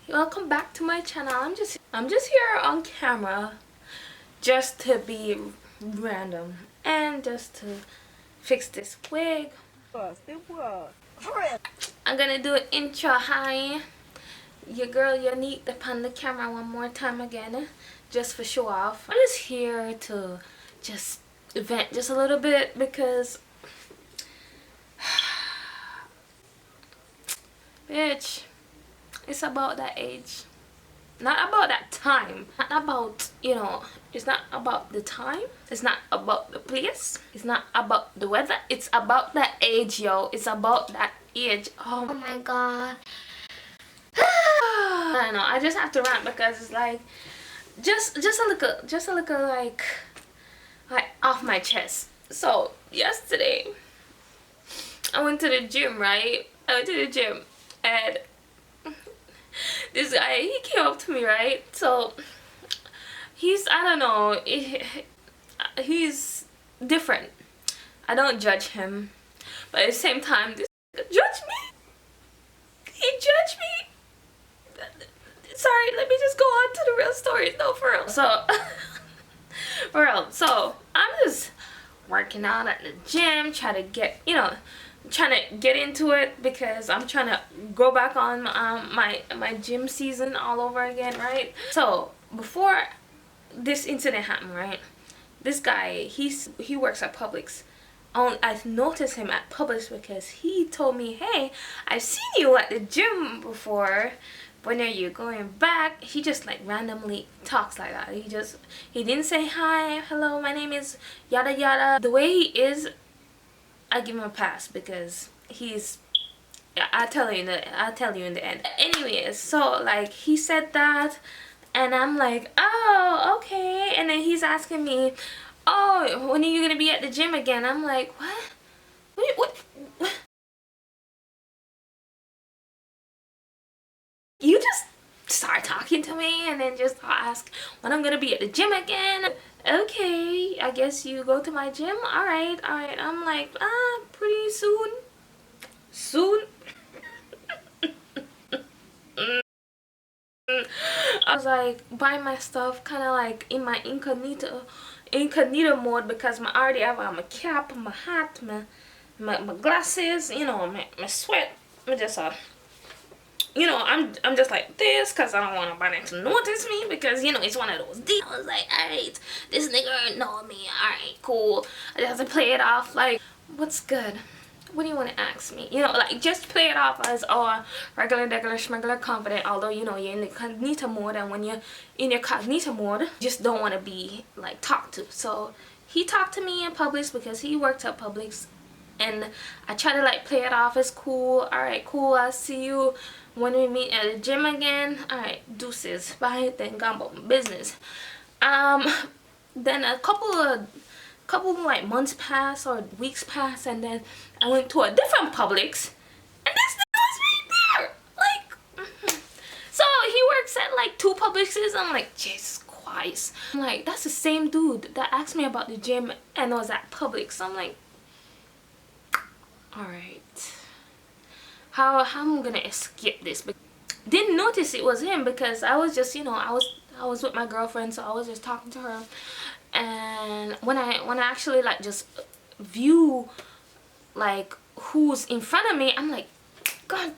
welcome back to my channel. I'm just here on camera just to be random and just to fix this wig. I'm gonna do an intro. Hi, your girl Yanique upon the camera one more time again, just for show off. I'm just here to just vent just a little bit because bitch, it's about that age. Not about that time. Not about, you know, it's not about the time. It's not about the place. It's not about the weather. It's about that age, yo. It's about that age. Oh my god. I don't know. I just have to rant because it's like just a little like off my chest. So yesterday I went to the gym, right? I went to the gym and this guy, he came up to me, right? So he's, I don't know, he's different. I don't judge him, but at the same time, this judge me. He judged me. Sorry, let me just go on to the real story. No, for real. So for real, so I'm just working out at the gym, trying to get, you know, trying to get into it because I'm trying to go back on my gym season all over again, right? So before this incident happened, right, this guy, he works at Publix. I noticed him at Publix because he told me, hey, I've seen you at the gym before. When are you going back? He just like randomly talks like that. He didn't say hi, hello, my name is yada yada. The way he is, I give him a pass because he's, yeah, I'll tell you in the end. Anyways, so like he said that and I'm like, oh, okay. And then he's asking me, oh, when are you gonna be at the gym again? I'm like, what? What? You just start talking to me and then just ask when I'm gonna be at the gym again. Okay, I guess you go to my gym. All right. I'm like, pretty soon. I was like buying my stuff kind of like in my incognito mode because I already have my cap, my hat, my glasses, you know, my sweat. I just you know, I'm just like this because I don't want nobody to notice me because, you know, it's one of those deals. I was like, alright, this nigga know me, alright, cool. I just have to play it off like, what's good? What do you want to ask me? You know, like just play it off as, oh, regular schmegular confident, although, you know, you're in the cognito mode, and when you're in your cognito mode, you just don't want to be like talked to. So he talked to me in Publix because he worked at Publix, and I try to like play it off as cool. Alright, cool, I'll see you when we meet at the gym again. Alright, deuces, bye, then gone about my business. Then a couple like months pass or weeks pass, and then I went to a different Publix and this nigga was right there. Like, so he works at like two Publixes. I'm like, Jesus Christ. I'm like, that's the same dude that asked me about the gym and was at Publix. I'm like, alright, how am I gonna escape this? But didn't notice it was him because I was just, you know, I was with my girlfriend, so I was just talking to her. And when I actually like just view like who's in front of me, I'm like, god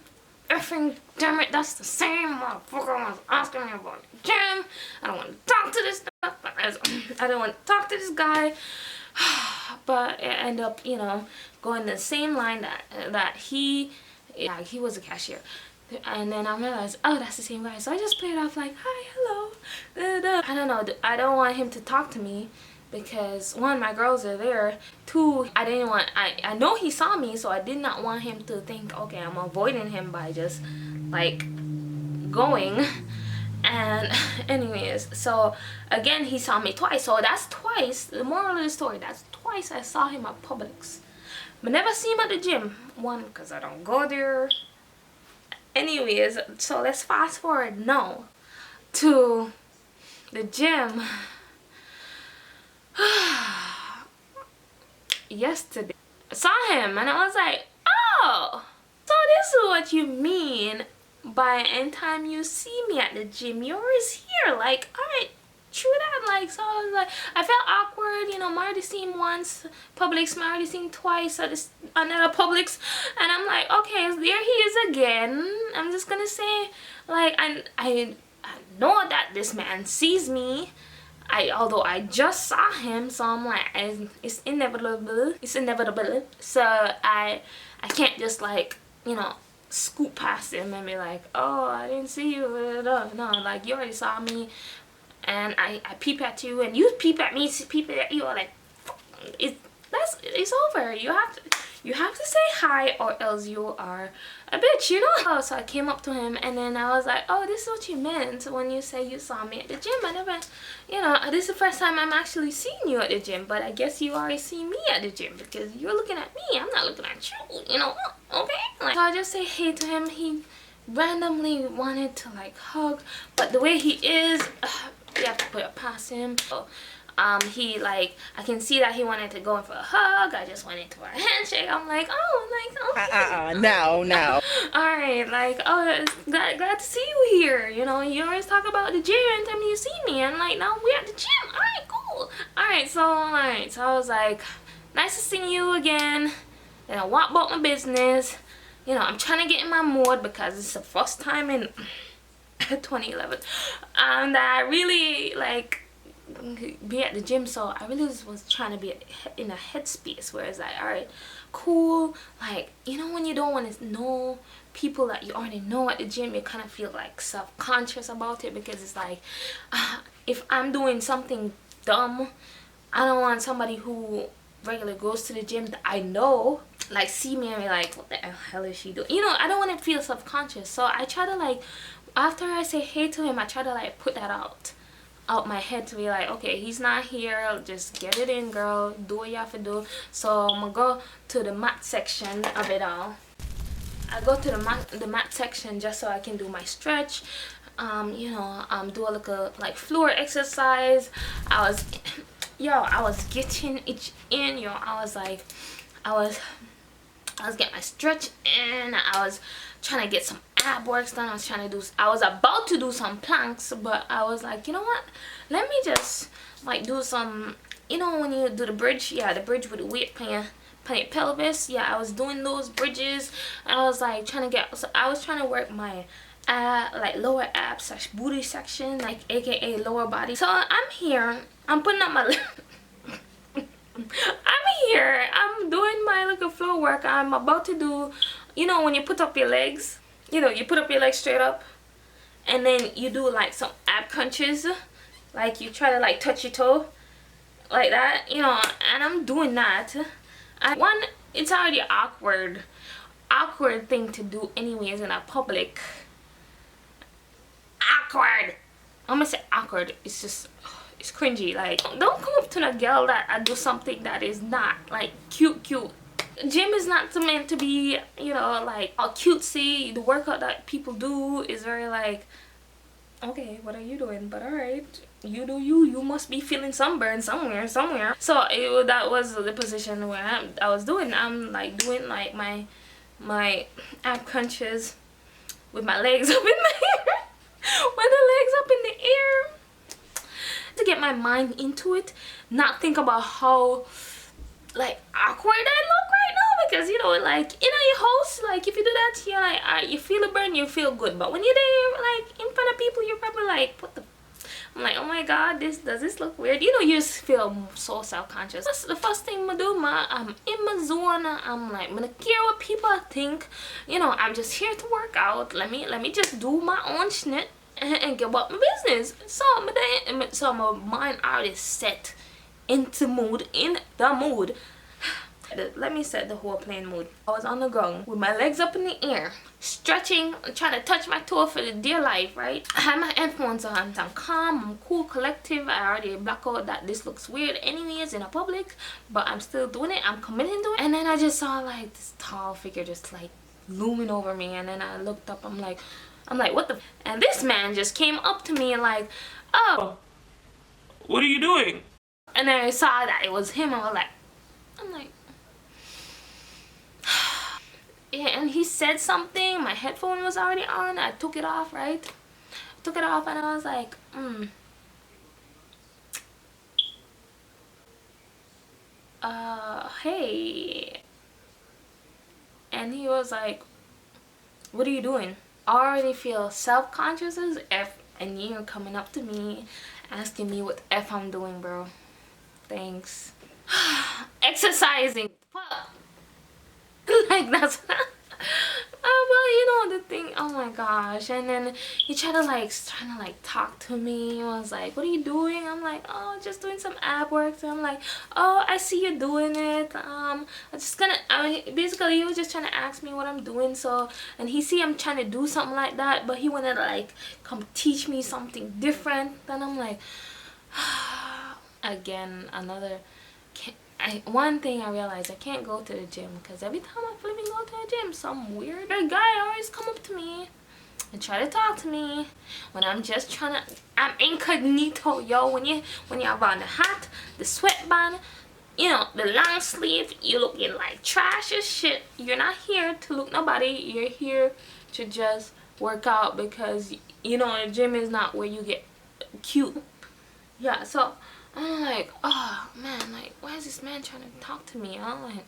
effing damn it, that's the same motherfucker was asking me about the gym. I don't want to talk to this stuff. I don't want to talk to this guy. But it ended up, you know, going the same line that he was a cashier. And then I realized, oh, that's the same guy. So I just played off like, hi, hello, I don't know, I don't want him to talk to me because one, my girls are there. Two, I know he saw me, so I did not want him to think, okay, I'm avoiding him by just like going. And anyways, so again, he saw me twice. So that's twice, the moral of the story, that's twice I saw him at Publix. But never see him at the gym. One, because I don't go there. Anyways, so let's fast forward now to the gym. Yesterday I saw him and I was like, oh, so this is what you mean by any time you see me at the gym, you're always here. Like, alright, true that. Like, so I was like, I felt awkward, you know. I already seen once Publix, I already seen twice at this another Publix, and I'm like, okay, there he is again. I'm just gonna say, like, I know that this man sees me. Although I just saw him, so I'm like, it's inevitable. It's inevitable. So I can't just, like, you know, scoot past him and be like, oh, I didn't see you. No, like, you already saw me, and I peep at you, and you peep at me, peep at you. Like, it's over. You have to say hi, or else you are a bitch, you know. Oh, so I came up to him, and then I was like, oh, this is what you meant when you say you saw me at the gym. I never, you know, this is the first time I'm actually seeing you at the gym, but I guess you already see me at the gym because you're looking at me. I'm not looking at you, you know. Okay, like, so I just say hey to him. He randomly wanted to, like, hug, but the way he is, you have to put it past him. So, he, like, I can see that he wanted to go in for a hug. I just went into a handshake. I'm like, oh, like, okay. No. Alright, like, oh, glad to see you here. You know, you always talk about the gym anytime you see me. And, like, now we're at the gym. Alright, cool. Alright, so I was like, nice to see you again. Then I walk about my business. You know, I'm trying to get in my mood because it's the first time in 2011. And I really, like, be at the gym, so I really was trying to be in a headspace where it's like, all right, cool. Like, you know, when you don't want to know people that you already know at the gym, you kind of feel like self-conscious about it, because it's like, if I'm doing something dumb, I don't want somebody who regularly goes to the gym that I know, like, see me and be like, what the hell is she doing? You know, I don't want to feel self-conscious. So I try to, like, after I say hey to him, I try to, like, put that out my head to be like, okay, he's not here, just get it in, girl, do what you have to do. So I'm gonna go to the mat section of it all. I go to the mat section just so I can do my stretch, you know, do a little, like, floor exercise. I was getting it in, yo. I was getting my stretch in. I was trying to get some ab works done. I was about to do some planks, but I was like, you know what, let me just, like, do some, you know, when you do the bridge, yeah, the bridge with the weight on your pelvis. Yeah, I was doing those bridges. I was like trying to work my like lower abs / booty section, like, aka lower body. So I'm here, I'm putting up my I'm here, I'm doing my little floor work. I'm about to do, you know, when you put up your legs, you know, you put up your legs straight up, and then you do, like, some ab crunches, like, you try to, like, touch your toe like that, you know. And I'm doing that. It's already awkward thing to do anyways in a public. Awkward. I'm gonna say awkward. It's just, it's cringy. Like, don't come up to a girl that I do something that is not, like, cute. Gym is not meant to be, you know, like, all cutesy. The workout that people do is very, like, okay, what are you doing? But alright, you do you. You must be feeling sunburn somewhere. So that was the position where I was doing. I'm, like, doing, like, my ab crunches with my legs up in the air. With the legs up in the air, to get my mind into it, not think about how, like, awkward I look right now, because, you know, like, you know, your host, like, if you do that, you're like, you feel a burn, you feel good, but when you're there, like, in front of people, you're probably like, what the, I'm like, oh my god, does this look weird? You know, you just feel so self-conscious. That's the first thing I do. I'm in my zone. I'm like, I'm gonna care what people think. You know, I'm just here to work out. Let me just do my own shit and get about my business. So my mind already set into the mood. Let me set the whole plain mood. I was on the ground with my legs up in the air, stretching, trying to touch my toe for the dear life, right? I had my headphones on. I'm calm, I'm cool, collective. I already block out that this looks weird anyways in a public, but I'm still doing it. I'm committing to it. And then I just saw, like, this tall figure just, like, looming over me, and then I looked up. I'm like, what the? And this man just came up to me and, like, oh, What are you doing? and then I saw that it was him. I'm like, and he said something. My headphone was already on. I took it off, right? Took it off, and I was like, hey. And he was like, what are you doing? I already feel self-conscious as F, and you're coming up to me asking me what F I'm doing, bro. Thanks. Exercising. Fuck. Like, that's well, you know the thing. Oh my gosh. And then he tried to trying to talk to me. He was like, what are you doing? I'm like, oh, just doing some ab work. So I'm like, oh, I see you doing it. I'm just gonna, basically he was just trying to ask me what I'm doing. So, and he see I'm trying to do something like that, but he wanted to like come teach me something different. Then I'm like, again, another, one thing I realized, I can't go to the gym because every time I flipping go to the gym, some weird guy always come up to me and try to talk to me when I'm just trying to, I'm incognito, yo. When you have on the hat, the sweatband, you know, the long sleeve, you looking like trash as shit. You're not here to look nobody. You're here to just work out because, you know, the gym is not where you get cute. Yeah, so I'm like, oh man, like, why is this man trying to talk to me? I'm like,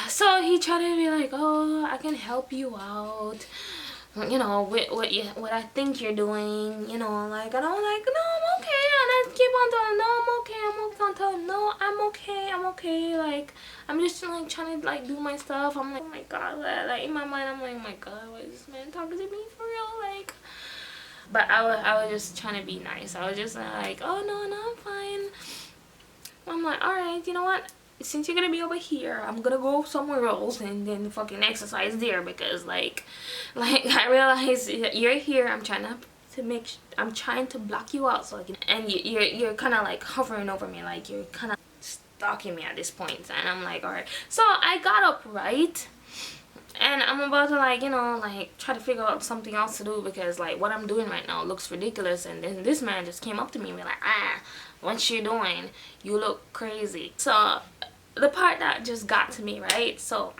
so he tried to be like, oh, I can help you out, you know, with what I think you're doing, you know, like, and I'm like, no, I'm okay. And I keep on telling him, no, I'm okay. I'm on telling him, no, I'm okay. Like, I'm just like trying to like do my stuff. I'm like, oh my god, like in my mind, I'm like, oh my god, why is this man talking to me for real? Like, but I was just trying to be nice. I was just like, oh no, I'm fine. I'm like, alright, you know what? Since you're gonna be over here, I'm gonna go somewhere else and then fucking exercise there because like I realize you're here. I'm trying to block you out so I can, and you're kind of like hovering over me, like you're kind of stalking me at this point. And I'm like, alright. So I got up, right? And I'm about to like, you know, like try to figure out something else to do because like what I'm doing right now looks ridiculous. And then this man just came up to me and be like, what you doing? You look crazy. So the part that just got to me, right? So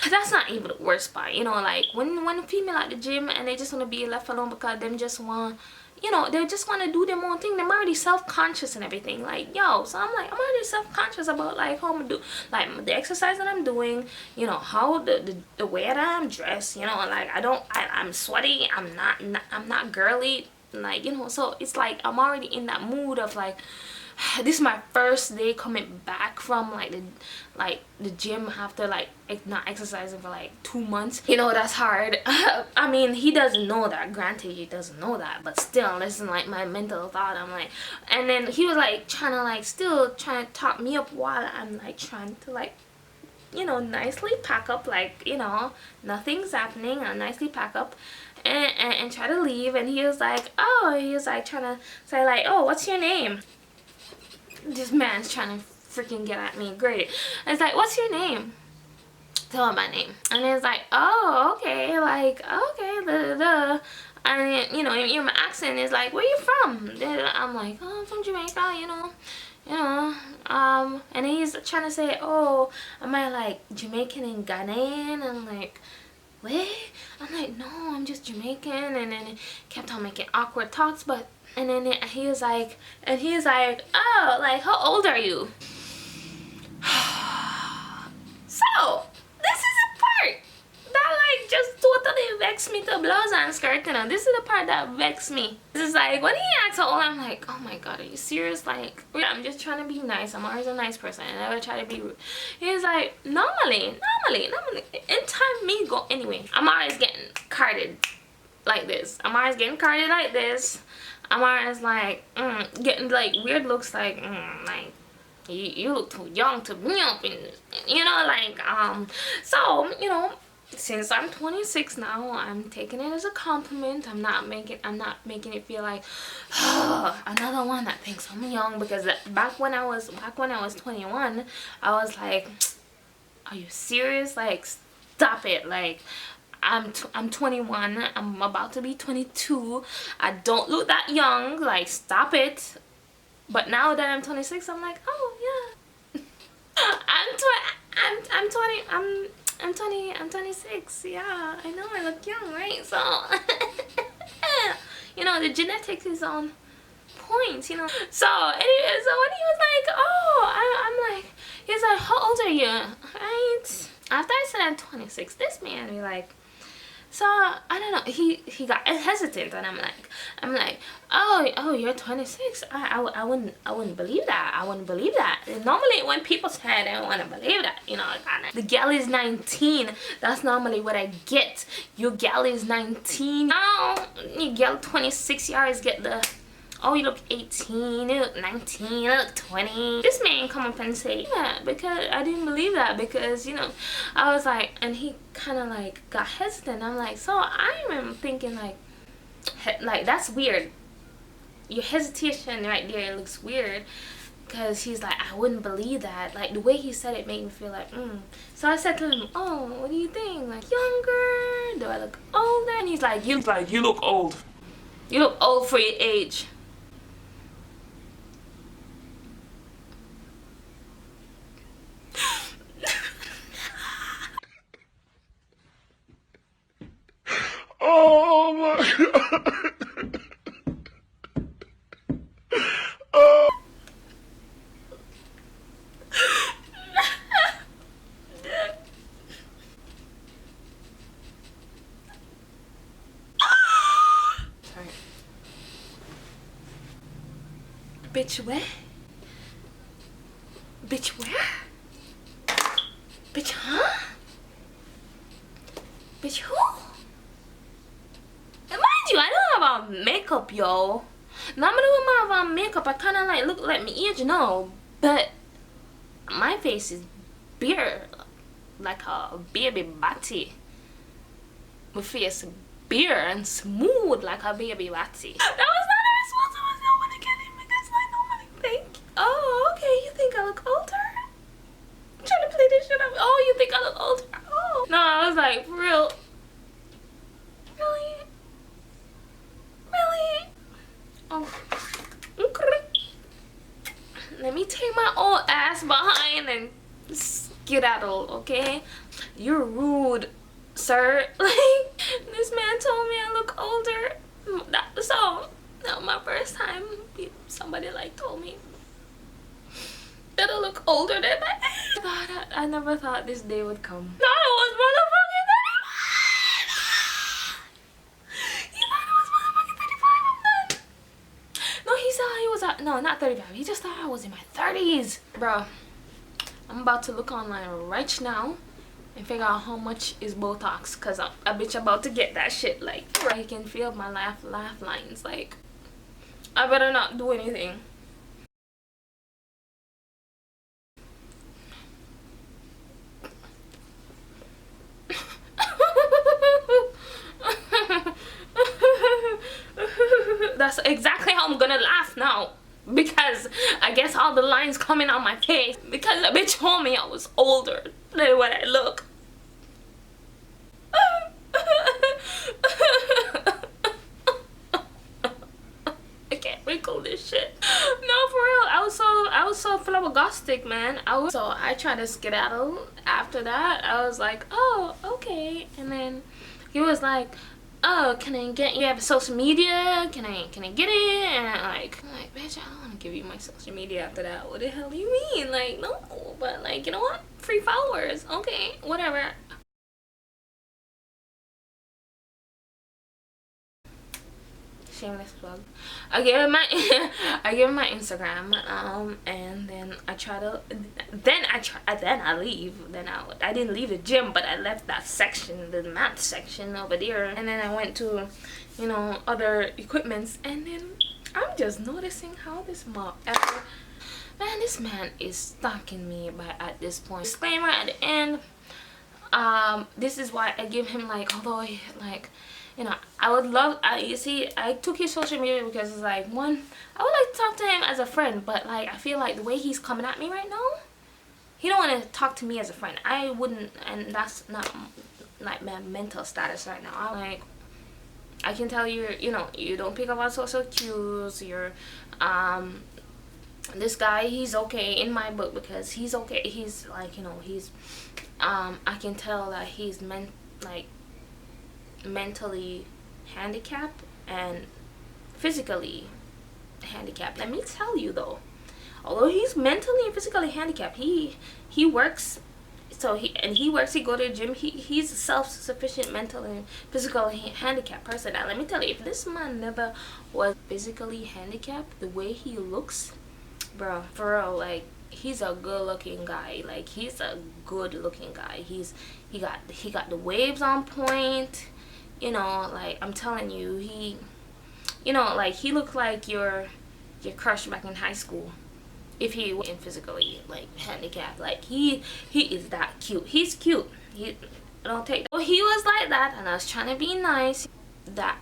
that's not even the worst part, you know, like when a female at the gym and they just want to be left alone because them just want, you know, they just want to do their own thing. They're already self-conscious and everything, like, yo. So I'm like, I'm already self-conscious about like how I'm gonna do like the exercise that I'm doing, you know, how the way that I'm dressed, you know, like I'm sweaty, I'm not girly, like, you know. So it's like I'm already in that mood of like, this is my first day coming back from like the gym after like not exercising for like 2 months. You know, that's hard. I mean, he doesn't know that. Granted, he doesn't know that, but still, listen, like my mental thought, I'm like, and then he was like still trying to talk me up while I'm like trying to like, you know, nicely pack up, like, you know, nothing's happening. I nicely pack up and try to leave. And he was like, trying to say like, oh, what's your name? This man's trying to freaking get at me. Great. And it's like, what's your name? Tell him my name. And it's like, oh, okay, like, okay, da da da. And you know, in my accent is like, where you from? I'm like, oh, I'm from Jamaica, you know. And he's trying to say, oh, am I like Jamaican and Ghanaian? I'm like, what? I'm like, no, I'm just Jamaican. And then he kept on making awkward talks, but and then he was like, oh, like, how old are you? So this is a part that like just totally vexed me to blouse and skirt, you know. This is the part that vexed me. This is like when he asks how old, I'm like, oh my god, are you serious? Like, I'm just trying to be nice. I'm always a nice person. I never try to be rude. He's like, normally in time me go anyway. I'm always getting carded like this. I'm always getting carded like this. I'm always like getting like weird looks like like you look too young to be up in, you know, like so, you know, since I'm 26 now, I'm taking it as a compliment. I'm not making it feel like another one that thinks I'm young, because back when I was 21, I was like, are you serious? Like, stop it. Like, I'm 21. I'm about to be 22. I don't look that young. Like, stop it. But now that I'm 26, I'm like, oh yeah. I'm 20. I'm 26. Yeah, I know I look young, right? So you know, the genetics is on point, you know. So anyway, so when he was like, oh, I'm like, he's like, how old are you? Right? After I said I'm 26, this man be like, so I don't know, he got hesitant, and I'm like, oh, you're 26. I wouldn't believe that. I wouldn't believe that. And normally when people say I don't want to believe that, you know, the gal is 19. That's normally what I get. Your gal is 19. Now your gal 26 years get the, oh, you look 18, you look 19, you look 20. This man come up and say that because I didn't believe that, because, you know, I was like, and he kind of like got hesitant. I'm like, so I remember thinking like that's weird. Your hesitation right there looks weird, because he's like, I wouldn't believe that. Like the way he said it made me feel like, So I said to him, oh, what do you think? Like younger? Do I look older? And he's like, You look old. You look old for your age. Oh my god. Oh. Sorry. Bitch, where? Bitch, where? Bitch, huh? Bitch, who? And mind you, I don't have on makeup, yo. Normally when I have on makeup, I kind of like look like me age, you know. But my face is bare, like a baby body. My face bare and smooth like a baby body. That was not a response. I was not gonna get him, because like nobody think. Oh, okay, you think I look older? I'm trying to play this shit up. Oh, you think I look older? Oh. No, I was like, for real. Really? Really? Oh. Okay. Let me take my old ass behind and skedaddle, okay? You're rude, sir. Like, this man told me I look older. So, no, my first time somebody like told me that I look older than my age. God, I never thought this day would come. No, it was motherfucking 35. He thought it was motherfucking 35. I'm done. No, he said he was at, no, not 35. He just thought I was in my 30s. Bro, I'm about to look online right now and figure out how much is Botox, because I'm a bitch about to get that shit. Like, I can feel my laugh lines. Like, I better not do anything. That's exactly how I'm gonna laugh now, because I guess all the lines coming on my face, because the bitch told me I was older than what I look. I can't wrinkle this shit. No, for real. I was so flabbergastic, man. So I tried to skedaddle after that. I was like, oh, okay. And then he was like, oh, can I get, you have social media? Can I get it? And I'm like, bitch, I don't want to give you my social media after that. What the hell do you mean? Like, no. But like, you know what? Free followers. Okay, whatever. Shameless plug. I gave him my Instagram, and then I leave. I didn't leave the gym, but I left that section, the math section over there, and then I went to, you know, other equipments, and then I'm just noticing how this this man is stalking me at this point. Disclaimer at the end. This is why I give him, like, although like, you know, I would love, you see, I took his social media because it's like, one, I would like to talk to him as a friend, but like, I feel like the way he's coming at me right now, he don't want to talk to me as a friend. I wouldn't, and that's not like my mental status right now. I'm like, I can tell you, you know, you don't pick up on social cues, you're This guy, he's okay in my book because he's okay. He's like, you know, he's I can tell that he's like mentally handicapped and physically handicapped. Let me tell you though, although he's mentally and physically handicapped, he works. So he works, he go to the gym, he's a self-sufficient mental and physical handicapped person. Now let me tell you, if this man never was physically handicapped, the way he looks, bro, for real, like, he's a good looking guy. Like, he's a good looking guy. He got the waves on point, you know. Like, I'm telling you, you know, like, he looked like your crush back in high school if he wasn't physically like handicapped. Like, he is that cute. He's cute. He don't take that. Well, he was like that, and I was trying to be nice. That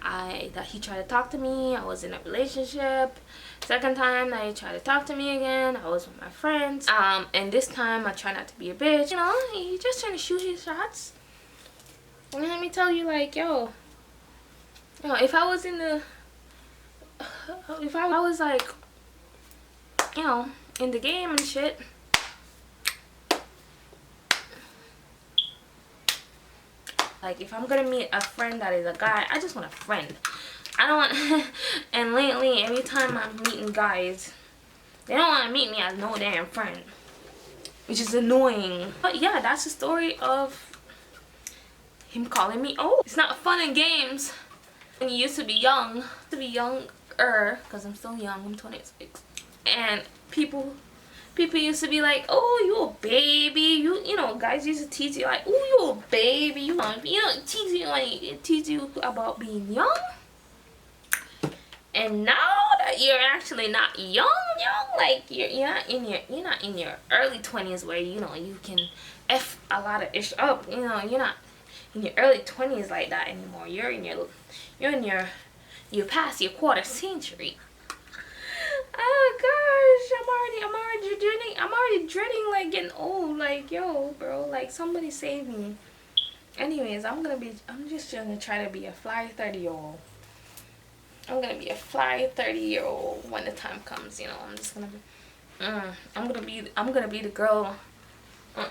he tried to talk to me. I was in a relationship. Second time that he tried to talk to me again, I was with my friends. And this time I try not to be a bitch. You know, he just trying to shoot his shots. And let me tell you, like, yo, if I was in the, if I was like, you know, in the game and shit, like, if I'm gonna meet a friend that is a guy, I just want a friend. I don't want and lately every time I'm meeting guys, they don't want to meet me as no damn friend, which is annoying. But yeah, that's the story of him calling me old. It's not fun and games when you used to be young, younger, because I'm still young, I'm 26, and people used to be like, oh, you a baby, you know, guys used to tease you like, oh, you a baby, you know, tease you about being young. And now that you're actually not young, like, you're not in your early 20s where, you know, you can f a lot of ish up. You know, you're not in your early 20s like that anymore. You're past your quarter century. Oh gosh, I'm already dreading like getting old. Like, yo, bro, like, somebody save me. Anyways, I'm just gonna try to be a fly 30-year-old. I'm gonna be a fly 30-year-old when the time comes. You know, I'm just gonna be. I'm gonna be the girl on,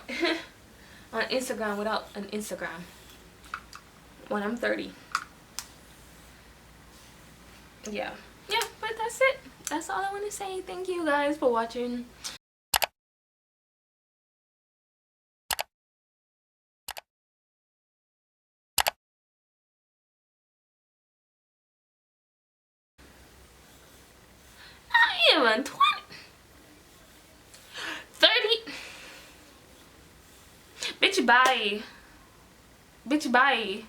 on Instagram without an Instagram when I'm 30. Yeah, but that's it. That's all I want to say. Thank you guys for watching. Not even 20. 30. Bitch, bye. Bitch, bye.